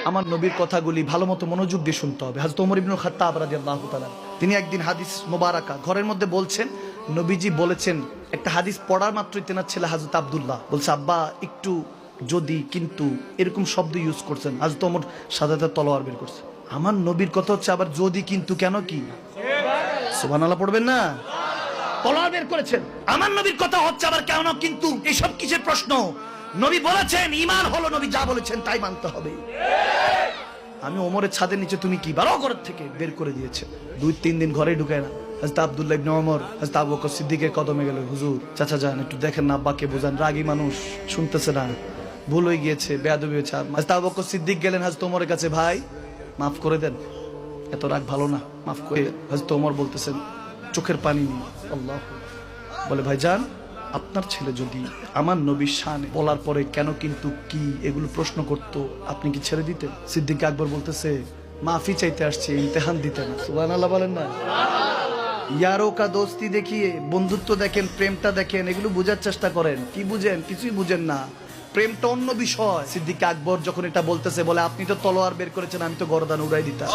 আমার নবীর কথাগুলি ভালো মতো মনোযোগ দিয়ে শুনতে হবে। হযরত ওমর ইবনে খাত্তাব রাদিয়াল্লাহু তাআলা তিনি একদিন হাদিস মোবারকা ঘরের মধ্যে বলছেন, নবীজি বলেছেন, একটা হাদিস পড়ার মাত্রই তেনার ছেলে হযরত আব্দুল্লাহ বলছে, আব্বা একটু, যদি, কিন্তু, এরকম শব্দ ইউজ করছেন। হযরত ওমর সাথে তলোয়ার বের করছে। আমার নবীর কথা হচ্ছে আবার যদি, কিন্তু, কেন, কি? সুবহানাল্লাহ পড়বেন না? তলোয়ার বের করেছেন। আমার নবীর কথা হচ্ছে আবার কেন, কিন্তু, এসব কিসের প্রশ্ন? নবী বলেছেন ঈমান হলো নবী যা বলেছেন তাই মানতে হবে। আমি ওমরের ছাদের নিচে তুমি কি বারো ঘরের থেকে বের করে দিয়েছে। 2-3 দিন ঘরে ঢুকায় না। হযরত আব্দুল্লাহ ইবনে ওমর হযরত আবু বকর সিদ্দিকের কদমে গেল, হুজুর চাচা যান একটু দেখেন না, আব্বাকে বোঝান, রাগী মানুষ, শুনতেছে না, ভুল হয়ে গিয়েছে, বেয়াদবি হয়েছে। হযরত আবু বকর সিদ্দিক গেলেন হযরত ওমরের কাছে, ভাই মাফ করে দেন, এত রাগ ভালো না, মাফ করে। হযরত ওমর বলতেছেন চোখের পানি নিয়ে, আল্লাহ বলে, ভাই যান, আপনার ছেলে যদি আমার নবীর শানে বলার পরে কেন, কিন্তু, কি এগুলো প্রশ্ন করতো, আপনি কি ছেড়ে দিতেন? সিদ্দিক আকবর বলতেছে, মাফি চাইতে আসছে, ইমতিহান দিতে না। সুবহানাল্লাহ বলেন না? ইয়ারো কা দোস্তি দেখিয়ে, বন্ধুত্ব দেখেন, প্রেমটা দেখেন, এগুলো বোঝার চেষ্টা করেন। কি বুঝেন? কিছুই বুঝেন না। প্রেমটা অন্য বিষয়। সিদ্দিক আকবর যখন এটা বলতেছে, বলে আপনি তো তলোয়ার বের করেছেন, আমি তো গর্দান উড়াই দিতাম।